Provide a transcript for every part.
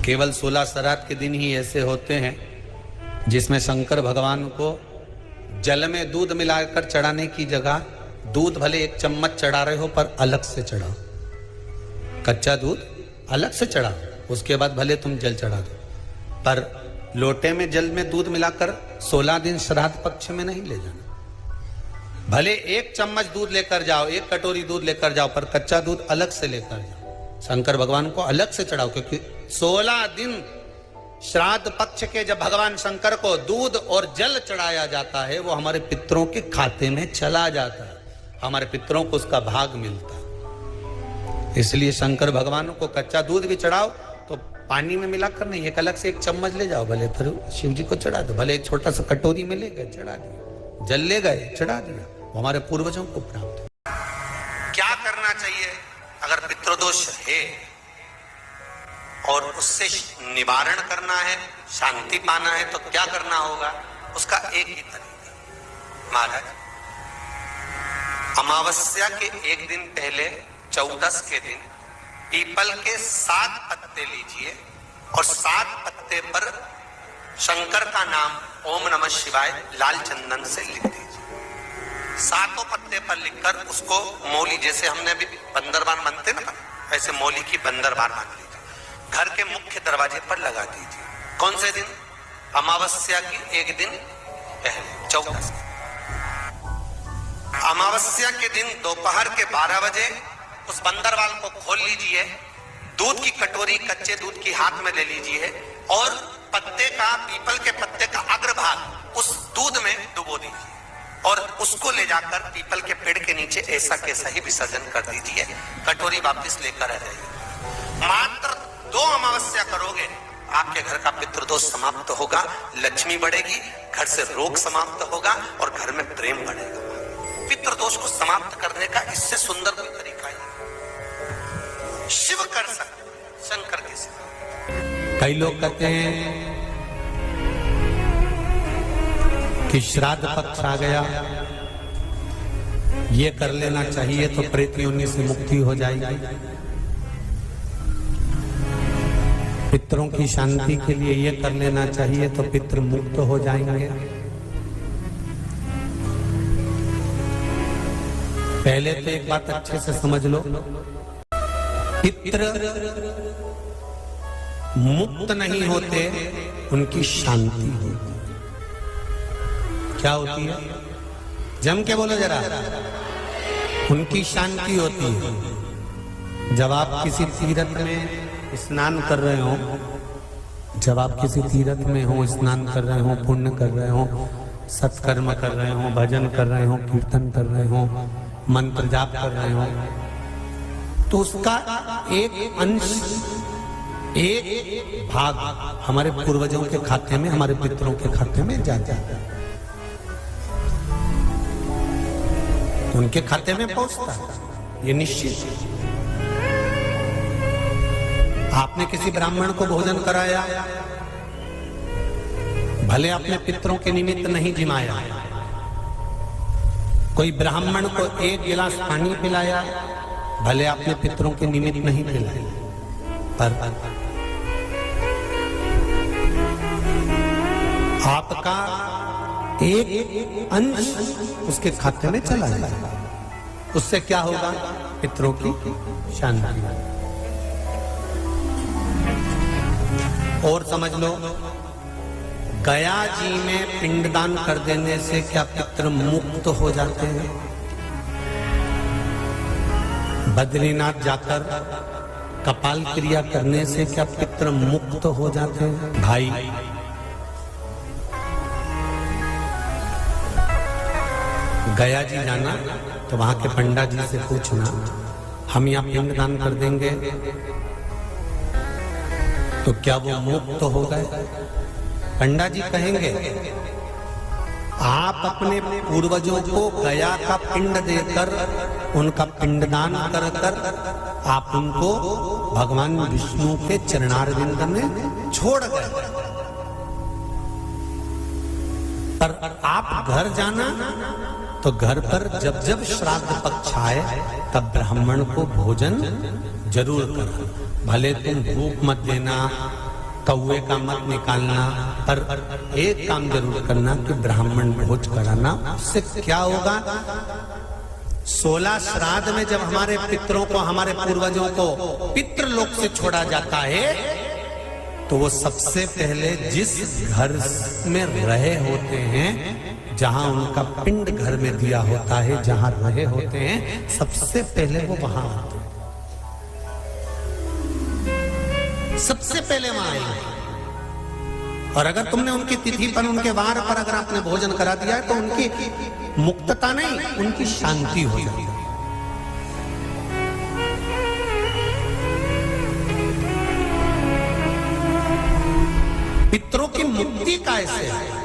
केवल 16 श्राद्ध के दिन ही ऐसे होते हैं जिसमें शंकर भगवान को जल में दूध मिलाकर चढ़ाने की जगह दूध भले 1 चम्मच चढ़ा रहे हो पर अलग से चढ़ाओ। कच्चा दूध अलग से चढ़ाओ, उसके बाद भले तुम जल चढ़ा दो, पर लोटे में जल में दूध मिलाकर 16 दिन श्राद्ध पक्ष में नहीं ले जाना। भले 1 चम्मच दूध लेकर जाओ, 1 कटोरी दूध लेकर जाओ, पर कच्चा दूध अलग से लेकर जाओ। शंकर भगवान को अलग से चढ़ाओ, क्योंकि 16 दिन श्राद्ध पक्ष के जब भगवान शंकर को दूध और जल चढ़ाया जाता है, वो हमारे पितरों के खाते में चला जाता है, हमारे पितरों को उसका भाग मिलता है। इसलिए शंकर भगवान को कच्चा दूध भी चढ़ाओ तो पानी में मिलाकर नहीं, एक अलग से 1 चम्मच ले जाओ, भले फिर शिव जी को चढ़ा दो। भले एक छोटा सा कटोरी में ले गए, चढ़ा दिया, जल ले गए, चढ़ा दिया, वो हमारे पूर्वजों को प्राप्त है। क्या करना चाहिए अगर पितृदोष है और उससे निवारण करना है, शांति पाना है, तो क्या करना होगा? उसका एक ही तरीका महाराज, अमावस्या के एक दिन पहले 14 के दिन पीपल के 7 पत्ते लीजिए और 7 पत्ते पर शंकर का नाम ओम नमः शिवाय लाल चंदन से लिख दीजिए। 7 पत्ते पर लिखकर उसको मौली, जैसे हमने अभी बंदरबान बनते ना, ऐसे मौली की बंदरबान मान लीजिए, घर के मुख्य दरवाजे पर लगा दीजिए। कौन से दिन? अमावस्या की एक दिन पहले 14। अमावस्या के दिन दोपहर के 12 बजे उस बंदरवाल को खोल लीजिए, दूध की कटोरी कच्चे दूध की हाथ में ले लीजिए और पत्ते का, पीपल के पत्ते का अग्रभाग उस दूध में डुबो दीजिए और उसको ले जाकर पीपल के पेड़ के नीचे ऐसा कैसा ही विसर्जन कर दीजिए। कटोरी वापस लेकर आ जाइए। मात्र 2 अमावस्या करोगे, आपके घर का पितृदोष समाप्त होगा, लक्ष्मी बढ़ेगी, घर से रोग समाप्त होगा और घर में प्रेम बढ़ेगा। पितृदोष को समाप्त करने का इससे सुंदर कोई तरीका ही शिव कर सकते, शंकर के सिवा। कई लोग कहते हैं कि श्राद्ध पक्ष आ गया, ये कर लेना चाहिए तो प्रेत योनि से मुक्ति हो जाएगी। पितरों की शांति के लिए ये कर लेना चाहिए तो पितृ मुक्त हो जाएंगे। पहले तो एक बात अच्छे से समझ लो, पितृ मुक्त नहीं होते, उनकी शांति होती। क्या होती है? जम के बोलो जरा। उनकी शांति होती है। जब आप किसी तीर्थ में स्नान कर रहे हो, जब आप किसी तीर्थ में हो, स्नान कर रहे हो, पुण्य कर रहे हो, सत्कर्म कर रहे हो, भजन कर रहे हो, कीर्तन कर रहे हो, मंत्र जाप कर रहे हो, तो उसका एक अंश, एक भाग हमारे पूर्वजों के खाते में, हमारे पितरों के खाते में जाता है, उनके खाते में पहुंचता है, ये निश्चित है। आपने किसी ब्राह्मण को भोजन कराया, भले अपने पितरों के निमित्त नहीं जिमाया, कोई ब्राह्मण को 1 गिलास पानी पिलाया, भले अपने पितरों के निमित्त नहीं पिलाया, पर आपका एक अंश उसके खाते में चला जाएगा। उससे क्या होगा? पितरों की शांति। और समझ लो, गया जी में पिंडदान कर देने से क्या पितृ मुक्त हो जाते हैं? बद्रीनाथ जाकर कपाल क्रिया करने से क्या पितृ मुक्त हो जाते हैं? भाई, गया जी जाना तो वहां के पंडा जी से पूछना, हम यहाँ पिंडदान कर देंगे तो क्या वो मुक्त हो गए? पंडा जी कहेंगे, आप अपने पूर्वजों को गया का पिंड देकर, उनका पिंडदान कर कर आप उनको भगवान विष्णु के चरणारविंद में छोड़ गए, पर आप घर जाना तो घर पर जब जब श्राद्ध पक्ष आए तब ब्राह्मण को भोजन जरूर करना। भले तुम भूख मत देना, कौवे का मत निकालना, पर एक काम जरूर करना कि ब्राह्मण भोज कराना। उससे क्या होगा, 16 श्राद्ध में जब हमारे पितरों को, हमारे पूर्वजों को पितृलोक से छोड़ा जाता है, तो वो सबसे पहले जिस घर में रहे होते हैं, जहां उनका पिंड घर में दिया होता है, जहां रहे होते हैं, सबसे पहले वो वहां आते हैं, सबसे पहले वहां आएंगे। और अगर तुमने उनकी तिथि पर, उनके वार पर अगर आपने भोजन करा दिया है, तो उनकी मुक्तता नहीं, उनकी शांति हो जाती है। पितरों की मुक्ति कैसे है,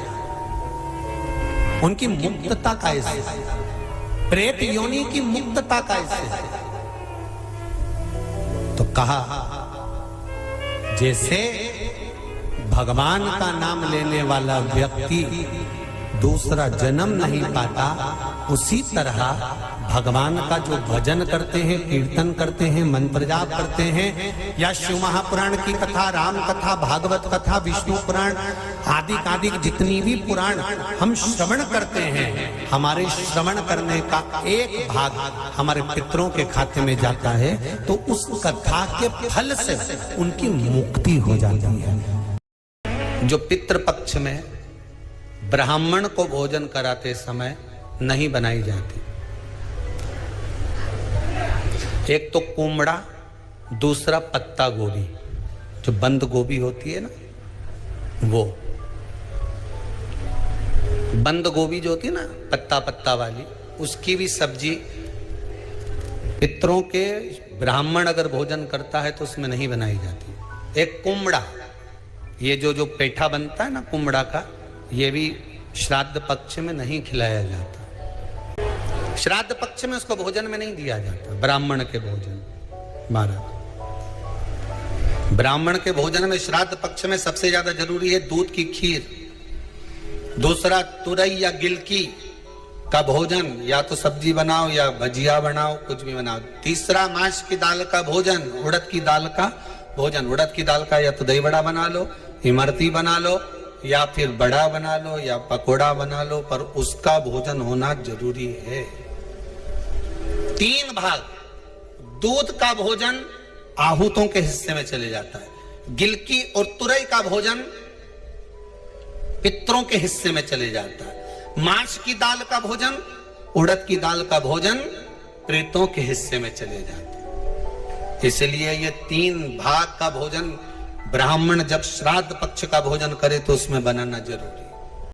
उनकी मुक्तता कैसे है, प्रेत योनि की मुक्तता कैसे है। तो कहा जैसे भगवान का नाम लेने वाला व्यक्ति दूसरा जन्म नहीं पाता, उसी तरह भगवान का जो भजन करते हैं, कीर्तन करते हैं, मंत्र जाप करते हैं, या शिव महापुराण की कथा, राम कथा, भागवत कथा, विष्णु पुराण आदि जितनी भी पुराण हम श्रवण करते हैं, हमारे श्रवण करने का एक भाग हमारे पितरों के खाते में जाता है, तो उस कथा के फल से उनकी मुक्ति हो जाती है। जो पितृपक्ष में ब्राह्मण को भोजन कराते समय नहीं बनाई जाती, एक तो कुमड़ा, दूसरा पत्ता गोभी, जो बंद गोभी होती है ना, वो बंद गोभी जो होती है ना, पत्ता पत्ता वाली, उसकी भी सब्जी पितरों के ब्राह्मण अगर भोजन करता है तो उसमें नहीं बनाई जाती। एक कुमड़ा, ये जो पेठा बनता है ना कुमड़ा का, ये भी श्राद्ध पक्ष में नहीं खिलाया जाता। श्राद्ध पक्ष में उसको भोजन में नहीं दिया जाता। ब्राह्मण के भोजन, महाराज ब्राह्मण के भोजन में श्राद्ध पक्ष में सबसे ज्यादा जरूरी है दूध की खीर, दूसरा तुरई या गिलकी का भोजन, या तो सब्जी बनाओ या भजिया बनाओ, कुछ भी बनाओ। तीसरा मांस की दाल का भोजन, उड़द की दाल का भोजन, उड़द की दाल का या तो दही बड़ा बना लो, इमरती बना लो, या फिर बड़ा बना लो, या पकोड़ा बना लो, पर उसका भोजन होना जरूरी है। 3 भाग दूध का भोजन आहूतों के हिस्से में चले जाता है, गिलकी और तुरई का भोजन पितरों के हिस्से में चले जाता है, मांस की दाल का भोजन, उड़द की दाल का भोजन प्रेतों के हिस्से में चले जाता है। इसलिए ये 3 भाग का भोजन ब्राह्मण जब श्राद्ध पक्ष का भोजन करे तो उसमें बनाना जरूरी है।